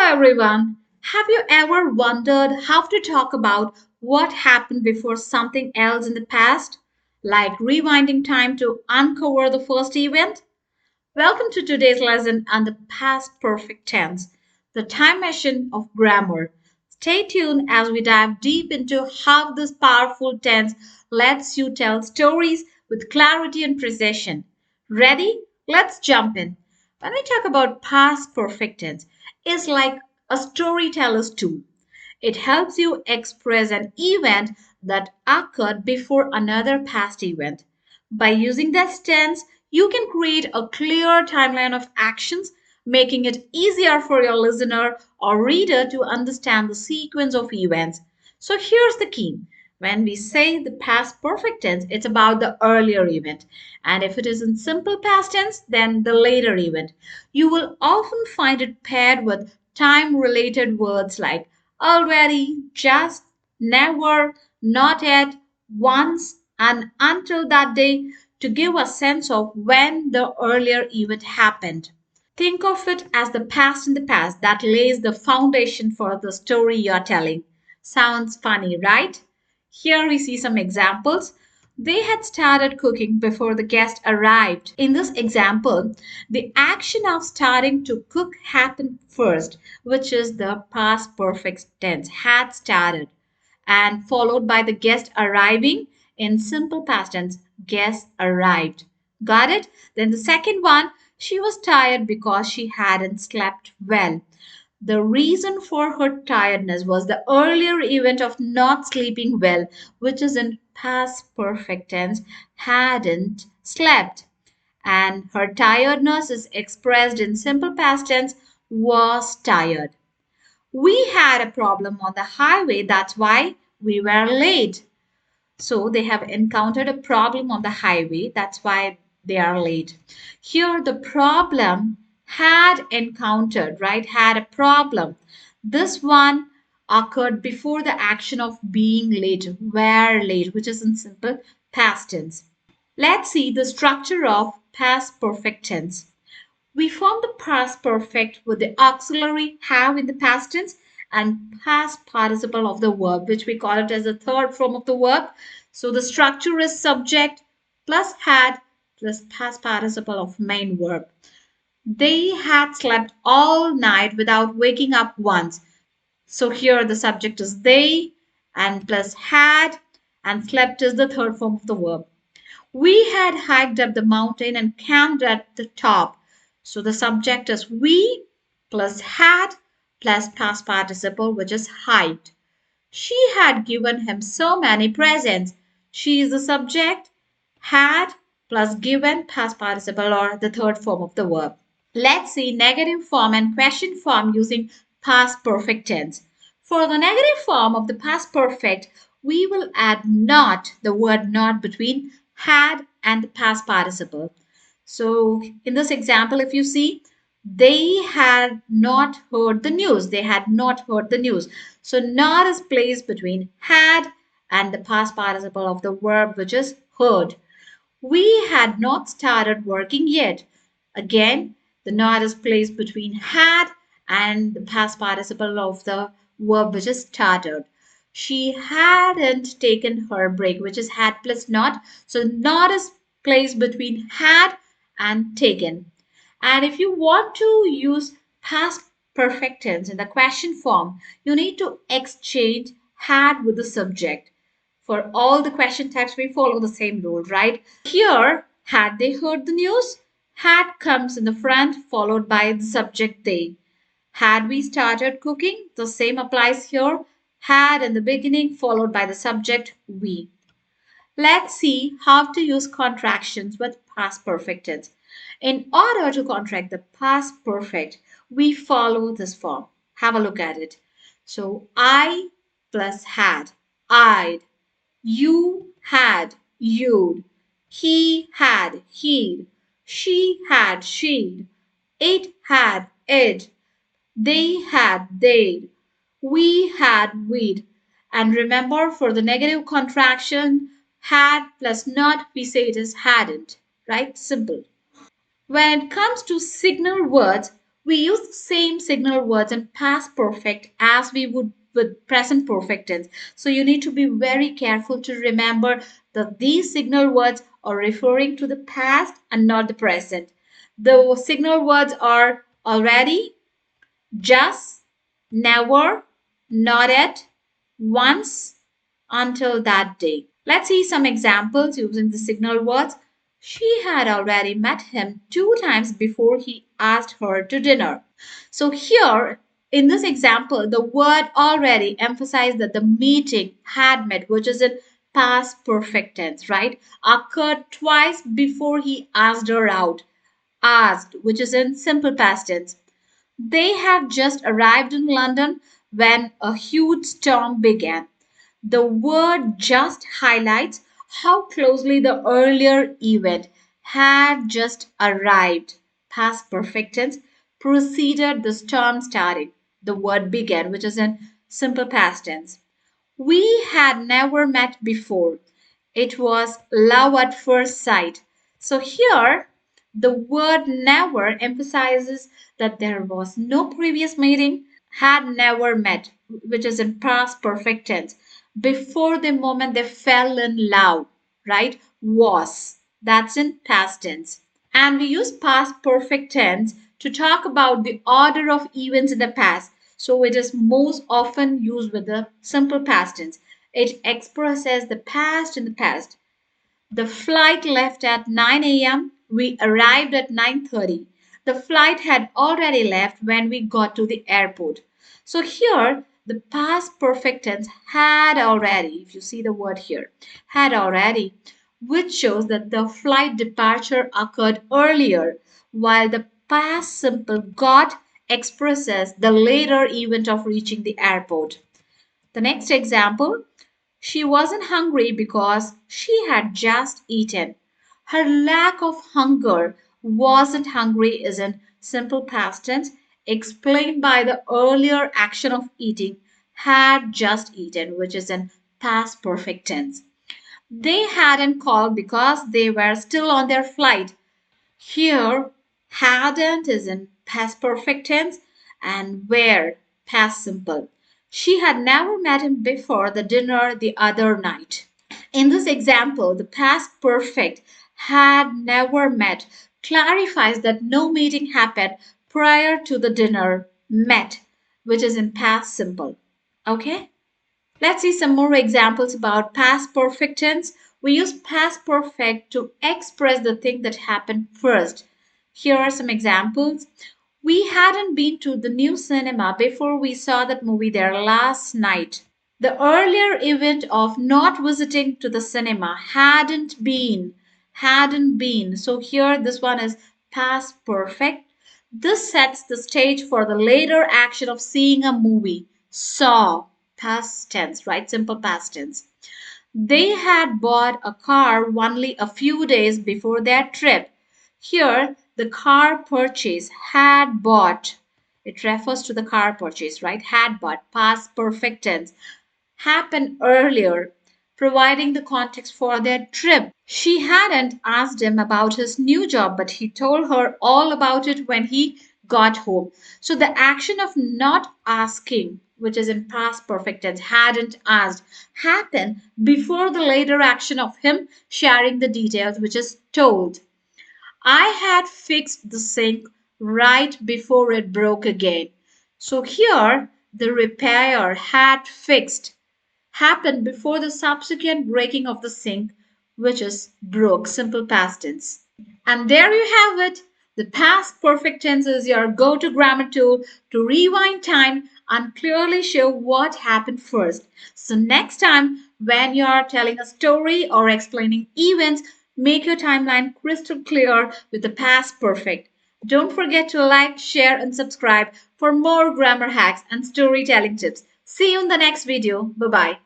everyone. Have you ever wondered how to talk about what happened before something else in the past? Like rewinding time to uncover the first event? Welcome to today's lesson on the past perfect tense, the time machine of grammar. Stay tuned as we dive deep into how this powerful tense lets you tell stories with clarity and precision. Ready? Let's jump in. When we talk about past perfect tense, it's like a storyteller's tool. It helps you express an event that occurred before another past event. By using this tense, you can create a clear timeline of actions, making it easier for your listener or reader to understand the sequence of events. So here's the key. When we say the past perfect tense, it's about the earlier event. And if it is in simple past tense, then the later event. You will often find it paired with time related words like already, just, never, not yet, once, and until that day to give a sense of when the earlier event happened. Think of it as the past in the past that lays the foundation for the story you're telling. Sounds funny, right? Here we see some examples. They had started cooking before the guest arrived. In this example, the action of starting to cook happened first, which is the past perfect tense, had started, and followed by the guest arriving in simple past tense, guest arrived. Got it? Then the second one, she was tired because she hadn't slept well. The reason for her tiredness was the earlier event of not sleeping well, which is in past perfect tense, hadn't slept. And her tiredness is expressed in simple past tense, was tired. We had a problem on the highway, that's why we were late. So they have encountered a problem on the highway. That's why they are late. Here, the problem had encountered, right? Had a problem. This one occurred before the action of being late, were late, which is in simple past tense. Let's see the structure of past perfect tense. We form the past perfect with the auxiliary have in the past tense and past participle of the verb, which we call it as the third form of the verb. So the structure is subject plus had plus past participle of main verb. They had slept all night without waking up once. So here the subject is they and plus had and slept is the third form of the verb. We had hiked up the mountain and camped at the top. So the subject is we plus had plus past participle, which is hiked. She had given him so many presents. She is the subject, had plus given past participle or the third form of the verb. Let's see negative form and question form using past perfect tense. For the negative form of the past perfect, we will add not, the word not between had and the past participle. So in this example, if you see, they had not heard the news. They had not heard the news. So not is placed between had and the past participle of the verb which is heard. We had not started working yet. Again, the not is placed between had and the past participle of the verb which is started. She hadn't taken her break, which is had plus not. So not is placed between had and taken. And if you want to use past perfect tense in the question form, you need to exchange had with the subject. For all the question types, we follow the same rule, right? Here, had they heard the news? Had comes in the front, followed by the subject they. Had we started cooking? The same applies here. Had in the beginning, followed by the subject we. Let's see how to use contractions with past perfect tense. In order to contract the past perfect, we follow this form. Have a look at it. So I plus had, I'd. You had, you'd. He had, he'd. She had, she'd. It had, it'd. They had, they'd. We had, we'd. And remember, for the negative contraction, had plus not, we say it is hadn't. Right? Simple. When it comes to signal words, We use the same signal words in past perfect as we would with present perfect tense. So you need to be very careful to remember that these signal words are referring to the past and not the present. The signal words are already, just, never, not yet, once, until that day. Let's see some examples using the signal words. She had already met him 2 times before he asked her to dinner. So here in this example, the word already emphasized that the meeting had met, which is in past perfect tense, right? Occurred twice before he asked her out. Asked, which is in simple past tense. They had just arrived in London when a huge storm began. The word just highlights how closely the earlier event had just arrived. Past perfect tense preceded the storm starting. The word began, which is in simple past tense. We had never met before. It was love at first sight. So here, the word never emphasizes that there was no previous meeting, had never met, which is in past perfect tense. Before the moment they fell in love, right? Was. That's in past tense. And we use past perfect tense to talk about the order of events in the past. So it is most often used with the simple past tense. It expresses the past in the past. The flight left at 9 a.m. We arrived at 9:30. The flight had already left when we got to the airport. So here the past perfect tense had already, if you see the word here, had already, which shows that the flight departure occurred earlier, while the past simple got expresses the later event of reaching the airport. The next example, she wasn't hungry because she had just eaten. Her lack of hunger wasn't hungry is in simple past tense, explained by the earlier action of eating, had just eaten, which is in past perfect tense. They hadn't called because they were still on their flight. Here, hadn't is in past perfect tense and were past simple. She had never met him before the dinner the other night. In this example, the past perfect had never met clarifies that no meeting happened prior to the dinner met, which is in past simple. Okay? Let's see some more examples about past perfect tense. We use past perfect to express the thing that happened first. Here are some examples. We hadn't been to the new cinema before we saw that movie there last night. The earlier event of not visiting to the cinema hadn't been. So here this one is past perfect. This sets the stage for the later action of seeing a movie. Saw, past tense, right? Simple past tense. They had bought a car only a few days before their trip. Here, the car purchase had bought. It refers to the car purchase, right? Had bought, past perfect tense happened earlier, providing the context for their trip. She hadn't asked him about his new job, but he told her all about it when he got home. So the action of not asking, which is in past perfect tense, hadn't asked, happened before the later action of him sharing the details, which is told. I had fixed the sink right before it broke again. So here, the repair had fixed happened before the subsequent breaking of the sink, which is broke, simple past tense. And there you have it. The past perfect tense is your go to grammar tool to rewind time and clearly show what happened first. So, next time when you are telling a story or explaining events, make your timeline crystal clear with the past perfect. Don't forget to like, share, and subscribe for more grammar hacks and storytelling tips. See you in the next video. Bye bye.